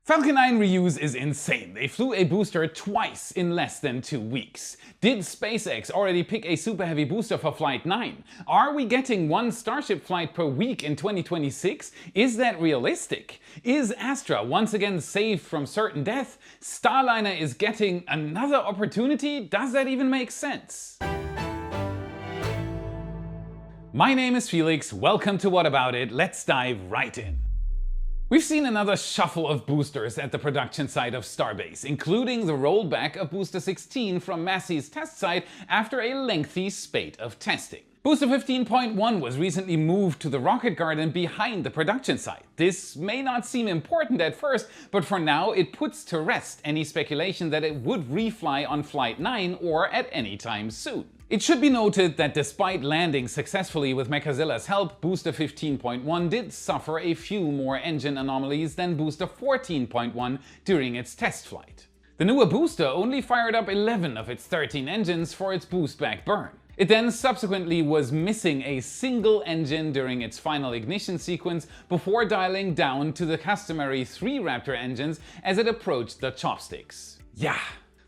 Falcon 9 reuse is insane. They flew a booster twice in less than 2 weeks. Did SpaceX already pick a super heavy booster for Flight 9? Are we getting one Starship flight per week in 2026? Is that realistic? Is Astra once again saved from certain death? Starliner is getting another opportunity? Does that even make sense? My name is Felix, welcome to What About It, let's dive right in. We've seen another shuffle of boosters at the production site of Starbase, including the rollback of Booster 16 from Massey's test site after a lengthy spate of testing. Booster 15.1 was recently moved to the rocket garden behind the production site. This may not seem important at first, but for now it puts to rest any speculation that it would refly on Flight 9 or at any time soon. It should be noted that despite landing successfully with Mechazilla's help, Booster 15.1 did suffer a few more engine anomalies than Booster 14.1 during its test flight. The newer booster only fired up 11 of its 13 engines for its boost back burn. It then subsequently was missing a single engine during its final ignition sequence before dialing down to the customary 3 Raptor engines as it approached the chopsticks. Yeah.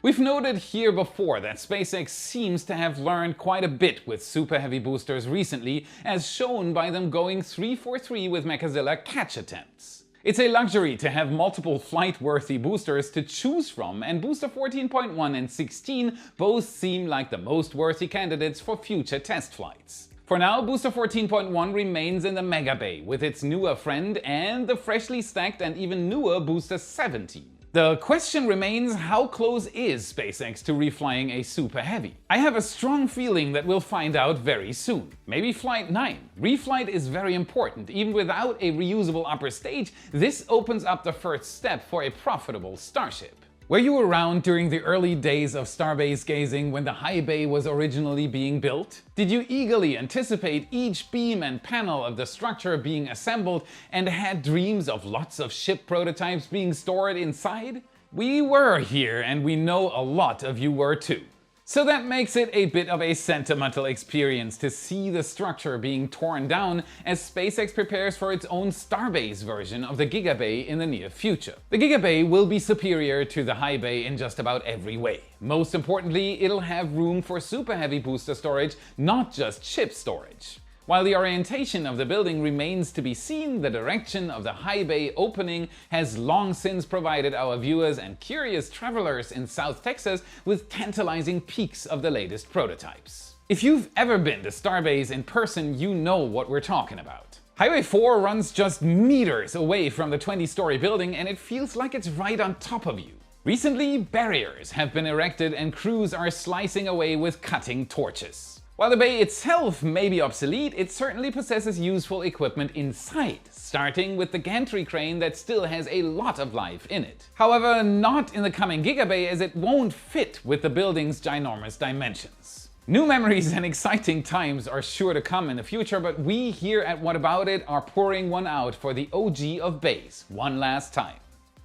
We've noted here before that SpaceX seems to have learned quite a bit with super heavy boosters recently, as shown by them going 3-for-3 with Mechazilla catch attempts. It's a luxury to have multiple flight-worthy boosters to choose from, and Booster 14.1 and 16 both seem like the most worthy candidates for future test flights. For now, Booster 14.1 remains in the Mega Bay with its newer friend and the freshly stacked and even newer Booster 17. The question remains, how close is SpaceX to reflying a super heavy? I have a strong feeling that we'll find out very soon. Maybe Flight 9. Reflight is very important. Even without a reusable upper stage, this opens up the first step for a profitable Starship. Were you around during the early days of Starbase gazing when the high bay was originally being built? Did you eagerly anticipate each beam and panel of the structure being assembled and had dreams of lots of ship prototypes being stored inside? We were here, and we know a lot of you were too. So that makes it a bit of a sentimental experience to see the structure being torn down as SpaceX prepares for its own Starbase version of the Gigabay in the near future. The Gigabay will be superior to the high bay in just about every way. Most importantly, it'll have room for super heavy booster storage, not just ship storage. While the orientation of the building remains to be seen, the direction of the high bay opening has long since provided our viewers and curious travelers in South Texas with tantalizing peeks of the latest prototypes. If you've ever been to Starbase in person, you know what we're talking about. Highway 4 runs just meters away from the 20-story building, and it feels like it's right on top of you. Recently, barriers have been erected and crews are slicing away with cutting torches. While the bay itself may be obsolete, it certainly possesses useful equipment inside, starting with the gantry crane that still has a lot of life in it. However, not in the coming Gigabay, as it won't fit with the building's ginormous dimensions. New memories and exciting times are sure to come in the future, but we here at What About It are pouring one out for the OG of bays one last time.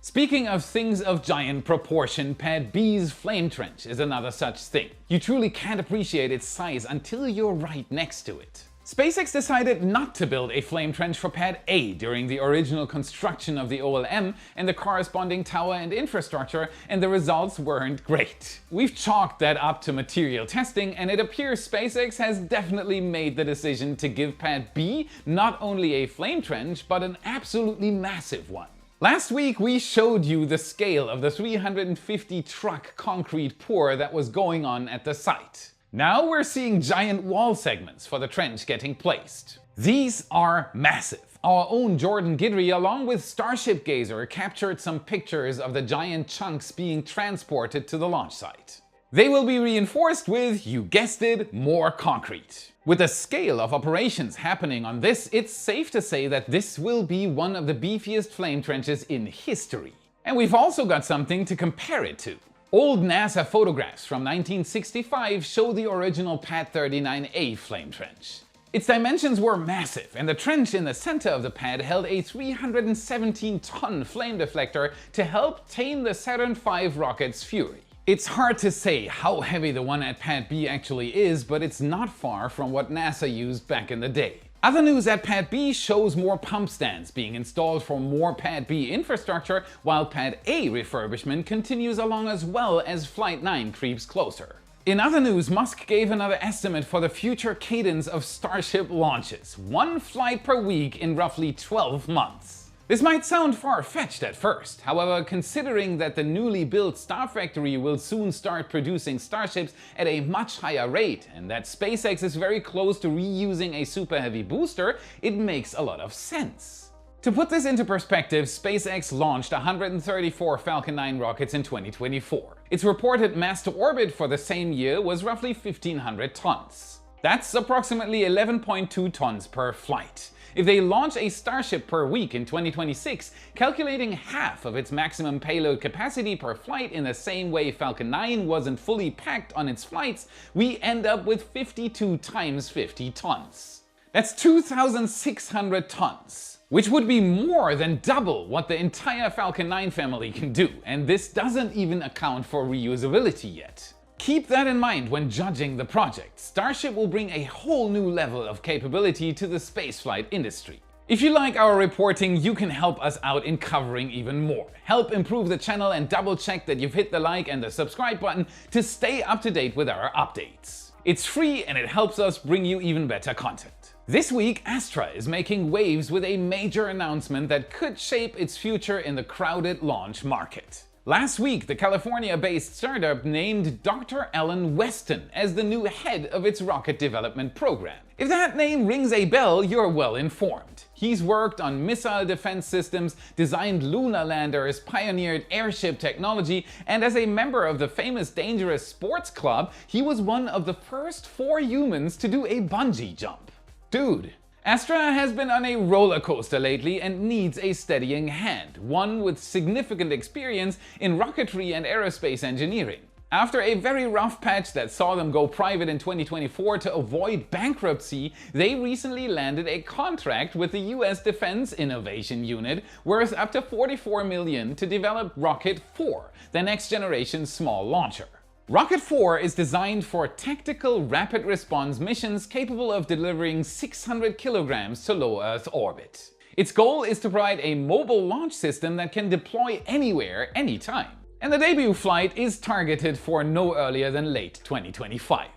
Speaking of things of giant proportion, Pad B's flame trench is another such thing. You truly can't appreciate its size until you're right next to it. SpaceX decided not to build a flame trench for Pad A during the original construction of the OLM and the corresponding tower and infrastructure, and the results weren't great. We've chalked that up to material testing, and it appears SpaceX has definitely made the decision to give Pad B not only a flame trench, but an absolutely massive one. Last week we showed you the scale of the 350 truck concrete pour that was going on at the site. Now we're seeing giant wall segments for the trench getting placed. These are massive. Our own Jordan Guidry along with Starship Gazer captured some pictures of the giant chunks being transported to the launch site. They will be reinforced with, you guessed it, more concrete. With the scale of operations happening on this, it's safe to say that this will be one of the beefiest flame trenches in history. And we've also got something to compare it to. Old NASA photographs from 1965 show the original Pad 39A flame trench. Its dimensions were massive, and the trench in the center of the pad held a 317-ton flame deflector to help tame the Saturn V rocket's fury. It's hard to say how heavy the one at Pad B actually is, but it's not far from what NASA used back in the day. Other news at Pad B shows more pump stands being installed for more Pad B infrastructure, while Pad A refurbishment continues along as well as Flight 9 creeps closer. In other news, Musk gave another estimate for the future cadence of Starship launches, 1 flight per week in roughly 12 months. This might sound far-fetched at first, however, considering that the newly built Star Factory will soon start producing Starships at a much higher rate, and that SpaceX is very close to reusing a Super Heavy booster, it makes a lot of sense. To put this into perspective, SpaceX launched 134 Falcon 9 rockets in 2024. Its reported mass to orbit for the same year was roughly 1,500 tons. That's approximately 11.2 tons per flight. If they launch a Starship per week in 2026, calculating half of its maximum payload capacity per flight in the same way Falcon 9 wasn't fully packed on its flights, we end up with 52 times 50 tons. That's 2,600 tons, which would be more than double what the entire Falcon 9 family can do, and this doesn't even account for reusability yet. Keep that in mind when judging the project. Starship will bring a whole new level of capability to the spaceflight industry. If you like our reporting, you can help us out in covering even more. Help improve the channel and double check that you've hit the like and the subscribe button to stay up to date with our updates. It's free and it helps us bring you even better content. This week, Astra is making waves with a major announcement that could shape its future in the crowded launch market. Last week, the California-based startup named Dr. Alan Weston as the new head of its rocket development program. If that name rings a bell, you're well informed. He's worked on missile defense systems, designed lunar landers, pioneered airship technology, and as a member of the famous Dangerous Sports Club, he was one of the first 4 humans to do a bungee jump. Dude. Astra has been on a roller coaster lately and needs a steadying hand, one with significant experience in rocketry and aerospace engineering. After a very rough patch that saw them go private in 2024 to avoid bankruptcy, they recently landed a contract with the US Defense Innovation Unit worth up to $44 million to develop Rocket 4, the next generation small launcher. Rocket 4 is designed for tactical rapid response missions capable of delivering 600 kilograms to low Earth orbit. Its goal is to provide a mobile launch system that can deploy anywhere, anytime. And the debut flight is targeted for no earlier than late 2025.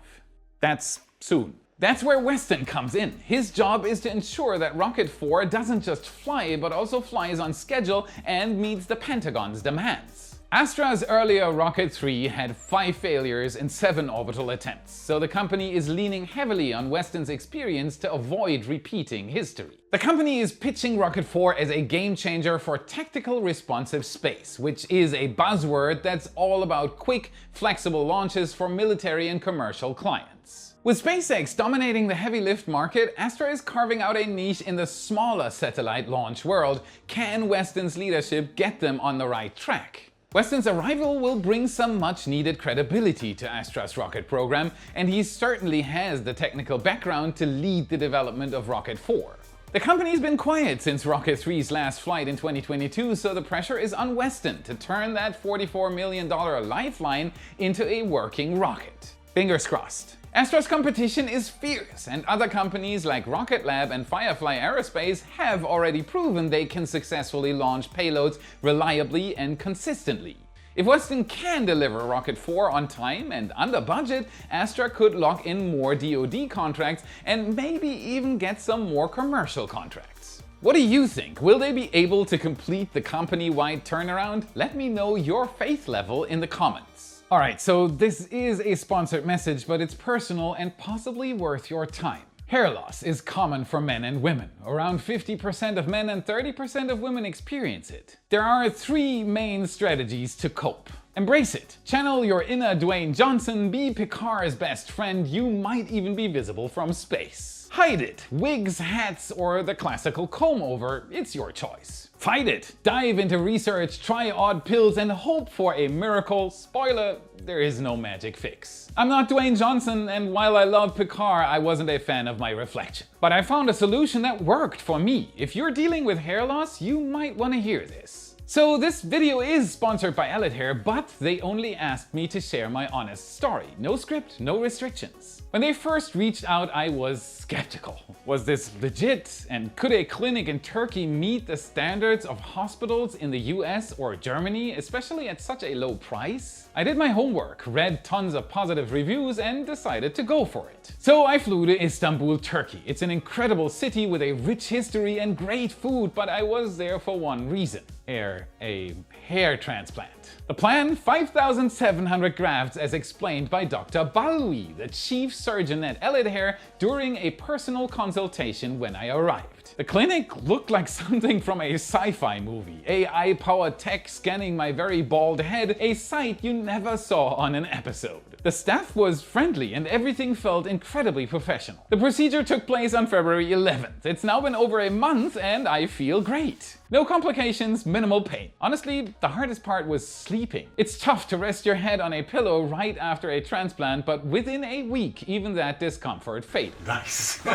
That's soon. That's where Weston comes in. His job is to ensure that Rocket 4 doesn't just fly, but also flies on schedule and meets the Pentagon's demands. Astra's earlier Rocket 3 had 5 failures in 7 orbital attempts, so the company is leaning heavily on Weston's experience to avoid repeating history. The company is pitching Rocket 4 as a game changer for tactical responsive space, which is a buzzword that's all about quick, flexible launches for military and commercial clients. With SpaceX dominating the heavy lift market, Astra is carving out a niche in the smaller satellite launch world. Can Weston's leadership get them on the right track? Weston's arrival will bring some much-needed credibility to Astra's rocket program, and he certainly has the technical background to lead the development of Rocket 4. The company's been quiet since Rocket 3's last flight in 2022, so the pressure is on Weston to turn that $44 million lifeline into a working rocket. Fingers crossed. Astra's competition is fierce, and other companies like Rocket Lab and Firefly Aerospace have already proven they can successfully launch payloads reliably and consistently. If Weston can deliver Rocket 4 on time and under budget, Astra could lock in more DoD contracts and maybe even get some more commercial contracts. What do you think? Will they be able to complete the company-wide turnaround? Let me know your faith level in the comments. Alright, so this is a sponsored message, but it's personal and possibly worth your time. Hair loss is common for men and women. Around 50% of men and 30% of women experience it. There are 3 main strategies to cope. Embrace it. Channel your inner Dwayne Johnson, be Picard's best friend, you might even be visible from space. Hide it. Wigs, hats, or the classical comb-over, it's your choice. Fight it. Dive into research, try odd pills, and hope for a miracle. Spoiler, there is no magic fix. I'm not Dwayne Johnson, and while I love Picard, I wasn't a fan of my reflection. But I found a solution that worked for me. If you're dealing with hair loss, you might want to hear this. So this video is sponsored by Heuer, but they only asked me to share my honest story. No script, no restrictions. When they first reached out, I was skeptical. Was this legit? And could a clinic in Turkey meet the standards of hospitals in the US or Germany, especially at such a low price? I did my homework, read tons of positive reviews, and decided to go for it. So I flew to Istanbul, Turkey. It's an incredible city with a rich history and great food, but I was there for one reason. A hair transplant. The plan, 5,700 grafts as explained by Dr. Balwi, the chief surgeon at Heuer, during a personal consultation when I arrived. The clinic looked like something from a sci-fi movie. AI-powered tech scanning my very bald head, a sight you never saw on an episode. The staff was friendly and everything felt incredibly professional. The procedure took place on February 11th. It's now been over a month and I feel great. No complications, minimal pain. Honestly, the hardest part was sleeping. It's tough to rest your head on a pillow right after a transplant, but within a week, even that discomfort faded. Nice.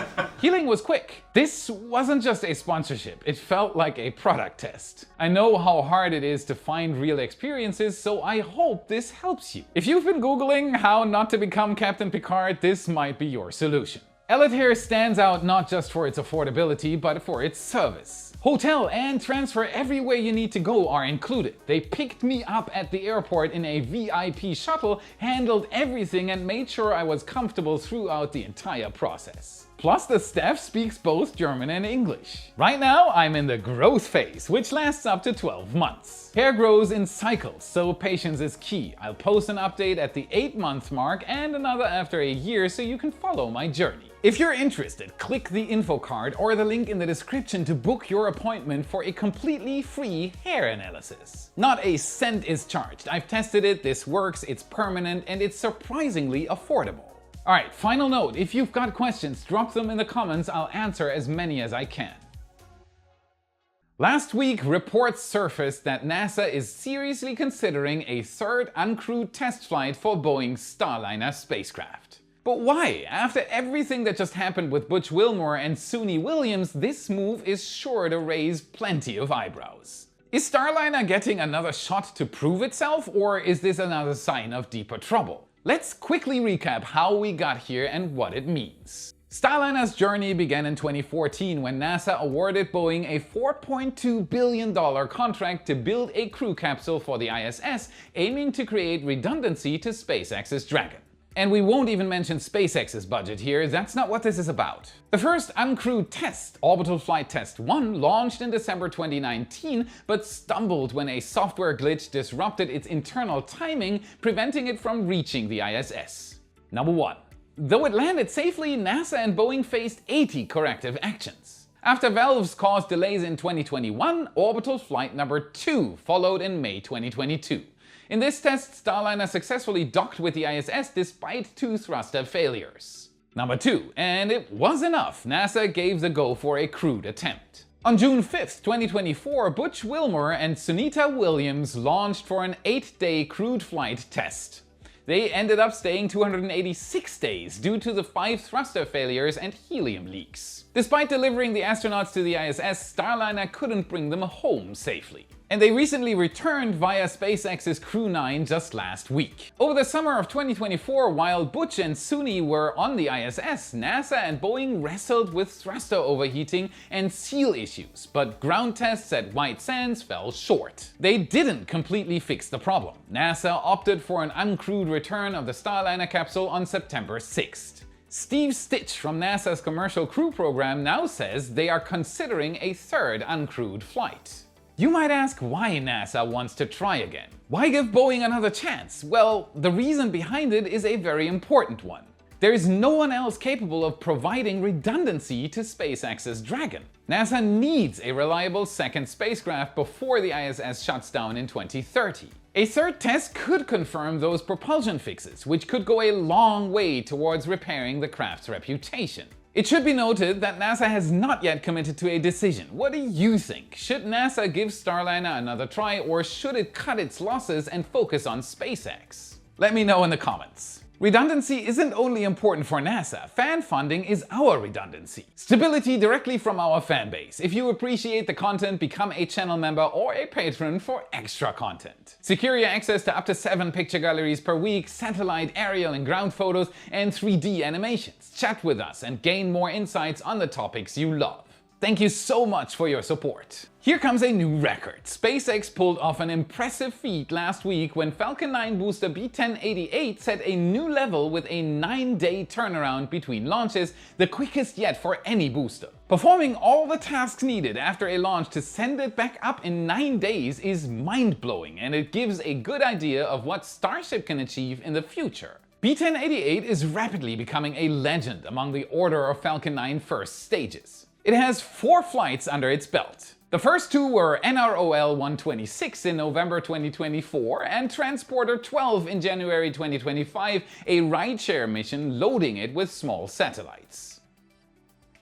Healing was quick. This wasn't just a sponsorship, it felt like a product test. I know how hard it is to find real experiences, so I hope this helps you. If you've been Googling how not to become Captain Picard, this might be your solution. Heuer stands out not just for its affordability, but for its service. Hotel and transfer everywhere you need to go are included. They picked me up at the airport in a VIP shuttle, handled everything and made sure I was comfortable throughout the entire process. Plus the staff speaks both German and English. Right now I'm in the growth phase, which lasts up to 12 months. Hair grows in cycles, so patience is key. I'll post an update at the 8-month mark and another after a year so you can follow my journey. If you're interested, click the info card or the link in the description to book your appointment for a completely free hair analysis. Not a cent is charged. I've tested it, this works, it's permanent, and it's surprisingly affordable. Alright, final note, if you've got questions, drop them in the comments, I'll answer as many as I can. Last week, reports surfaced that NASA is seriously considering a third uncrewed test flight for Boeing's Starliner spacecraft. But why? After everything that just happened with Butch Wilmore and Suni Williams, this move is sure to raise plenty of eyebrows. Is Starliner getting another shot to prove itself, or is this another sign of deeper trouble? Let's quickly recap how we got here and what it means. Starliner's journey began in 2014 when NASA awarded Boeing a $4.2 billion contract to build a crew capsule for the ISS, aiming to create redundancy to SpaceX's Dragon. And we won't even mention SpaceX's budget here, that's not what this is about. The first uncrewed test, Orbital Flight Test 1, launched in December 2019, but stumbled when a software glitch disrupted its internal timing, preventing it from reaching the ISS. Number 1. Though it landed safely, NASA and Boeing faced 80 corrective actions. After valves caused delays in 2021, Orbital Flight number 2 followed in May 2022. In this test, Starliner successfully docked with the ISS despite 2 thruster failures. Number 2, and it was enough, NASA gave the go for a crewed attempt. On June 5th, 2024, Butch Wilmore and Sunita Williams launched for an 8-day crewed flight test. They ended up staying 286 days due to the 5 thruster failures and helium leaks. Despite delivering the astronauts to the ISS, Starliner couldn't bring them home safely. And they recently returned via SpaceX's Crew 9 just last week. Over the summer of 2024, while Butch and Suni were on the ISS, NASA and Boeing wrestled with thruster overheating and seal issues, but ground tests at White Sands fell short. They didn't completely fix the problem. NASA opted for an uncrewed return of the Starliner capsule on September 6th. Steve Stitch from NASA's Commercial Crew Program now says they are considering a third uncrewed flight. You might ask why NASA wants to try again. Why give Boeing another chance? Well, the reason behind it is a very important one. There is no one else capable of providing redundancy to SpaceX's Dragon. NASA needs a reliable second spacecraft before the ISS shuts down in 2030. A third test could confirm those propulsion fixes, which could go a long way towards repairing the craft's reputation. It should be noted that NASA has not yet committed to a decision. What do you think? Should NASA give Starliner another try, or should it cut its losses and focus on SpaceX? Let me know in the comments. Redundancy isn't only important for NASA, fan funding is our redundancy. Stability directly from our fan base. If you appreciate the content, become a channel member or a patron for extra content. Secure your access to up to 7 picture galleries per week, satellite, aerial and ground photos, and 3D animations. Chat with us and gain more insights on the topics you love. Thank you so much for your support. Here comes a new record. SpaceX pulled off an impressive feat last week when Falcon 9 booster B1088 set a new level with a 9-day turnaround between launches, the quickest yet for any booster. Performing all the tasks needed after a launch to send it back up in 9 days is mind-blowing, and it gives a good idea of what Starship can achieve in the future. B1088 is rapidly becoming a legend among the Order of Falcon 9 first stages. It has 4 flights under its belt. The first 2 were NROL 126 in November 2024 and Transporter 12 in January 2025, a rideshare mission loading it with small satellites.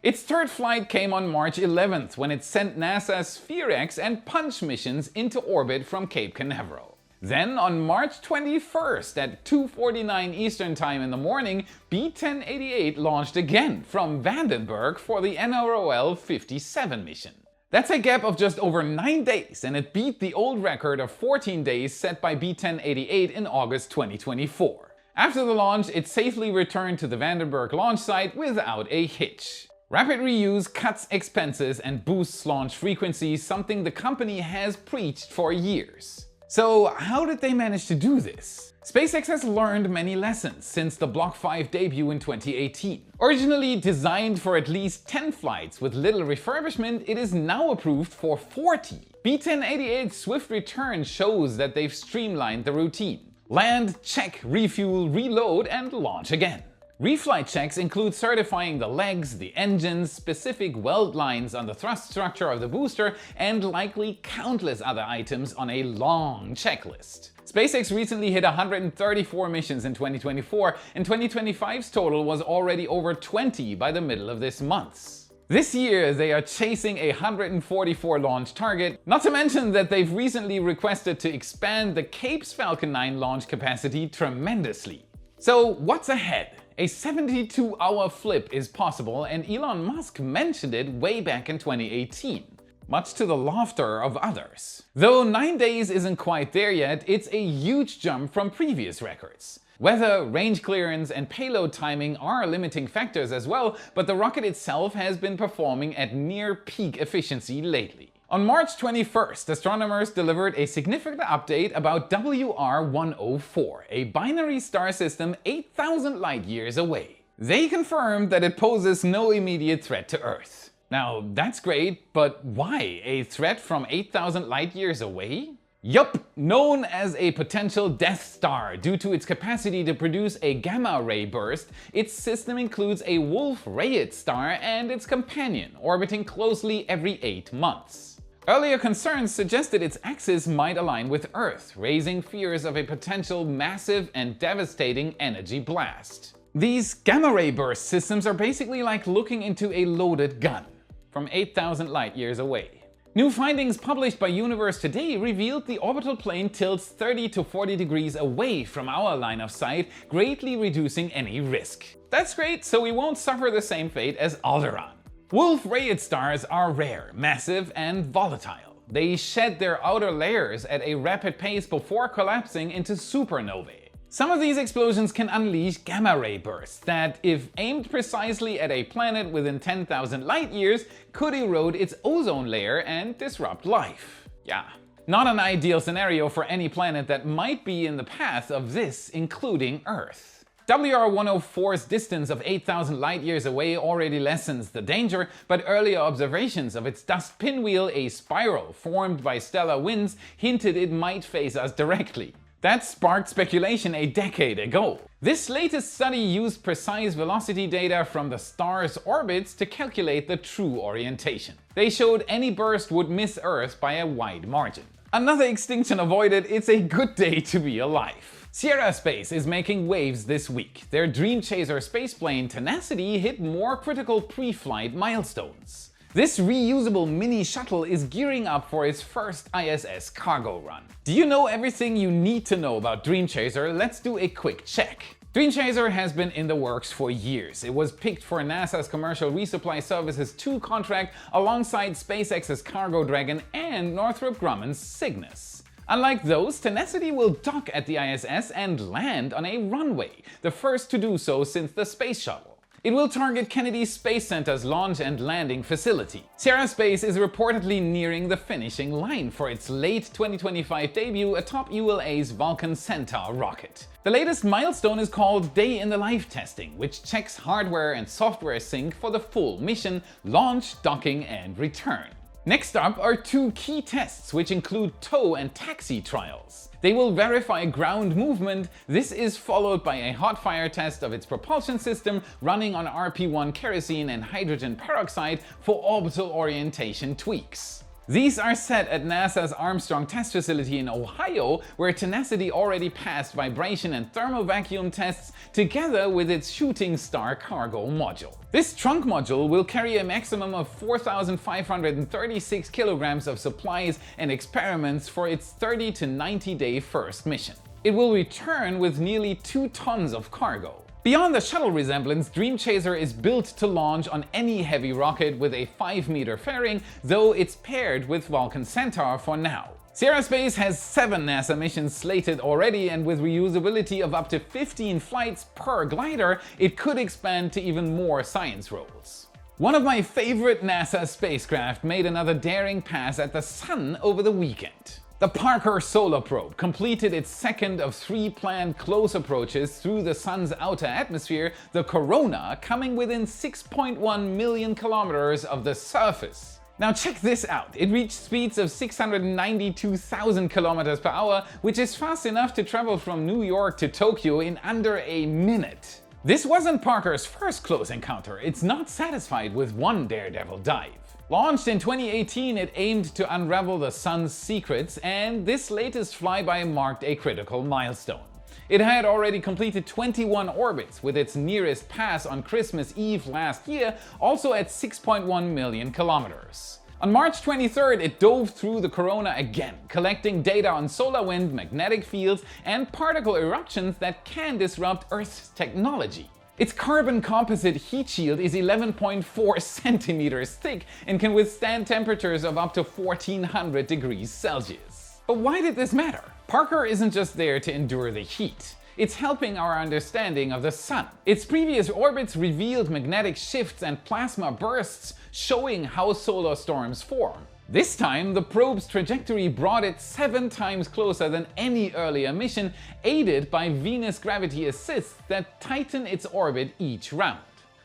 Its third flight came on March 11th when it sent NASA's SphereX and Punch missions into orbit from Cape Canaveral. Then on March 21st at 2:49 Eastern Time in the morning, B1088 launched again from Vandenberg for the NROL 57 mission. That's a gap of just over 9 days, and it beat the old record of 14 days set by B1088 in August 2024. After the launch, it safely returned to the Vandenberg launch site without a hitch. Rapid reuse cuts expenses and boosts launch frequency, something the company has preached for years. So how did they manage to do this? SpaceX has learned many lessons since the Block 5 debut in 2018. Originally designed for at least 10 flights with little refurbishment, it is now approved for 40. B1088's swift return shows that they've streamlined the routine. Land, check, refuel, reload, and launch again. Reflight checks include certifying the legs, the engines, specific weld lines on the thrust structure of the booster, and likely countless other items on a long checklist. SpaceX recently hit 134 missions in 2024, and 2025's total was already over 20 by the middle of this month. This year they are chasing a 144 launch target, not to mention that they've recently requested to expand the Cape's Falcon 9 launch capacity tremendously. So what's ahead? A 72-hour flip is possible, and Elon Musk mentioned it way back in 2018, much to the laughter of others. Though 9 days isn't quite there yet, it's a huge jump from previous records. Weather, range clearance, and payload timing are limiting factors as well, but the rocket itself has been performing at near peak efficiency lately. On March 21st, astronomers delivered a significant update about WR104, a binary star system 8,000 light-years away. They confirmed that it poses no immediate threat to Earth. Now, that's great, but why a threat from 8,000 light-years away? Yup, known as a potential Death Star due to its capacity to produce a gamma-ray burst, its system includes a Wolf-Rayet star and its companion, orbiting closely every 8 months. Earlier concerns suggested its axis might align with Earth, raising fears of a potential massive and devastating energy blast. These gamma-ray burst systems are basically like looking into a loaded gun from 8,000 light-years away. New findings published by Universe Today revealed the orbital plane tilts 30 to 40 degrees away from our line of sight, greatly reducing any risk. That's great, so we won't suffer the same fate as Alderaan. Wolf-Rayet stars are rare, massive, and volatile. They shed their outer layers at a rapid pace before collapsing into supernovae. Some of these explosions can unleash gamma-ray bursts that, if aimed precisely at a planet within 10,000 light-years, could erode its ozone layer and disrupt life. Yeah, not an ideal scenario for any planet that might be in the path of this, including Earth. WR104's distance of 8,000 light-years away already lessens the danger, but earlier observations of its dust pinwheel, a spiral formed by stellar winds, hinted it might face us directly. That sparked speculation a decade ago. This latest study used precise velocity data from the star's orbits to calculate the true orientation. They showed any burst would miss Earth by a wide margin. Another extinction avoided, it's a good day to be alive. Sierra Space is making waves this week. Their Dreamchaser spaceplane Tenacity hit more critical pre-flight milestones. This reusable mini shuttle is gearing up for its first ISS cargo run. Do you know everything you need to know about Dreamchaser? Let's do a quick check. Dreamchaser has been in the works for years. It was picked for NASA's Commercial Resupply Services 2 contract alongside SpaceX's Cargo Dragon and Northrop Grumman's Cygnus. Unlike those, Tenacity will dock at the ISS and land on a runway, the first to do so since the Space Shuttle. It will target Kennedy Space Center's launch and landing facility. Sierra Space is reportedly nearing the finishing line for its late 2025 debut atop ULA's Vulcan Centaur rocket. The latest milestone is called Day in the Life testing, which checks hardware and software sync for the full mission, launch, docking, and return. Next up are two key tests which include tow and taxi trials. They will verify ground movement. This is followed by a hot fire test of its propulsion system running on RP-1 kerosene and hydrogen peroxide for orbital orientation tweaks. These are set at NASA's Armstrong Test Facility in Ohio, where Tenacity already passed vibration and thermal vacuum tests together with its Shooting Star cargo module. This trunk module will carry a maximum of 4,536 kilograms of supplies and experiments for its 30 to 90 day first mission. It will return with nearly 2 tons of cargo. Beyond the shuttle resemblance, Dreamchaser is built to launch on any heavy rocket with a 5-meter fairing, though it's paired with Vulcan Centaur for now. Sierra Space has 7 NASA missions slated already, and with reusability of up to 15 flights per glider, it could expand to even more science roles. One of my favorite NASA spacecraft made another daring pass at the Sun over the weekend. The Parker Solar Probe completed its second of 3 planned close approaches through the Sun's outer atmosphere, the corona, coming within 6.1 million kilometers of the surface. Now check this out. It reached speeds of 692,000 kilometers per hour, which is fast enough to travel from New York to Tokyo in under a minute. This wasn't Parker's first close encounter. It's not satisfied with one daredevil dive. Launched in 2018, it aimed to unravel the Sun's secrets, and this latest flyby marked a critical milestone. It had already completed 21 orbits, with its nearest pass on Christmas Eve last year also at 6.1 million kilometers. On March 23rd, it dove through the corona again, collecting data on solar wind, magnetic fields, and particle eruptions that can disrupt Earth's technology. Its carbon composite heat shield is 11.4 centimeters thick and can withstand temperatures of up to 1400 degrees Celsius. But why did this matter? Parker isn't just there to endure the heat. It's helping our understanding of the Sun. Its previous orbits revealed magnetic shifts and plasma bursts, showing how solar storms form. This time, the probe's trajectory brought it 7 times closer than any earlier mission, aided by Venus gravity assists that tighten its orbit each round.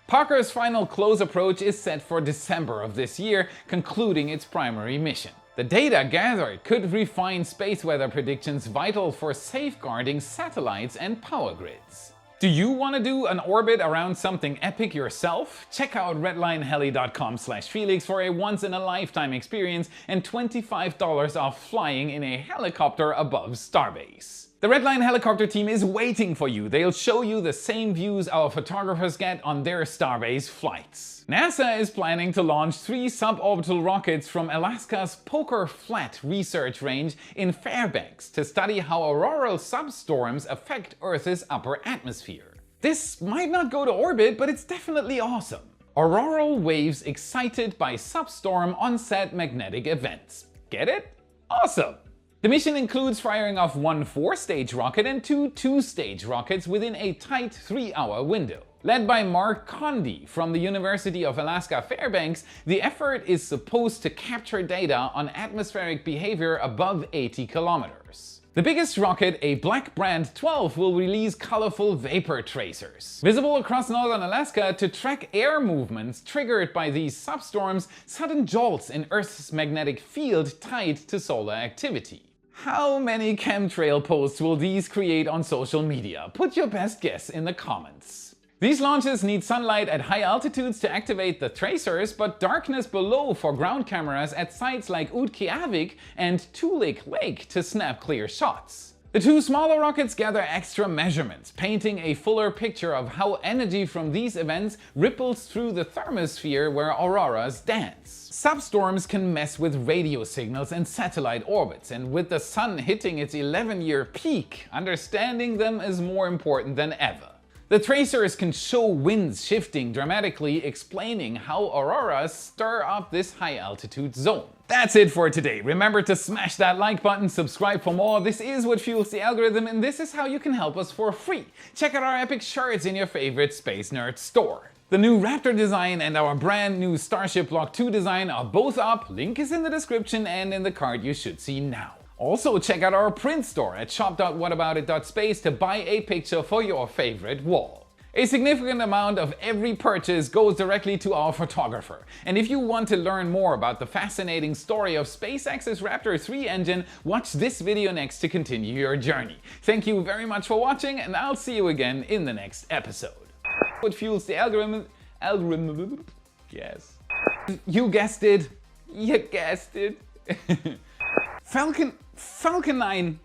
Parker's final close approach is set for December of this year, concluding its primary mission. The data gathered could refine space weather predictions vital for safeguarding satellites and power grids. Do you want to do an orbit around something epic yourself? Check out redlineheli.com/Felix for a once-in-a-lifetime experience and $25 off flying in a helicopter above Starbase. The Redline helicopter team is waiting for you. They'll show you the same views our photographers get on their Starbase flights. NASA is planning to launch 3 suborbital rockets from Alaska's Poker Flat research range in Fairbanks to study how auroral substorms affect Earth's upper atmosphere. This might not go to orbit, but it's definitely awesome. Auroral waves excited by substorm onset magnetic events. Get it? Awesome! The mission includes firing off 1 4-stage rocket and 2 2-stage rockets within a tight 3-hour window. Led by Mark Condy from the University of Alaska Fairbanks, the effort is supposed to capture data on atmospheric behavior above 80 kilometers. The biggest rocket, a Black Brand 12, will release colorful vapor tracers, visible across northern Alaska to track air movements triggered by these substorms, sudden jolts in Earth's magnetic field tied to solar activity. How many chemtrail posts will these create on social media? Put your best guess in the comments. These launches need sunlight at high altitudes to activate the tracers, but darkness below for ground cameras at sites like Utqiagvik and Toolik Lake to snap clear shots. The 2 smaller rockets gather extra measurements, painting a fuller picture of how energy from these events ripples through the thermosphere where auroras dance. Substorms can mess with radio signals and satellite orbits, and with the Sun hitting its 11-year peak, understanding them is more important than ever. The tracers can show winds shifting dramatically, explaining how auroras stir up this high altitude zone. That's it for today. Remember to smash that like button, subscribe for more. This is what fuels the algorithm, and this is how you can help us for free. Check out our epic shirts in your favorite Space Nerd store. The new Raptor design and our brand new Starship Block 2 design are both up. Link is in the description and in the card you should see now. Also check out our print store at shop.whataboutit.space to buy a picture for your favorite wall. A significant amount of every purchase goes directly to our photographer. And if you want to learn more about the fascinating story of SpaceX's Raptor 3 engine, watch this video next to continue your journey. Thank you very much for watching, and I'll see you again in the next episode. What fuels the algorithm? Yes. You guessed it. You guessed it. Falcon 9.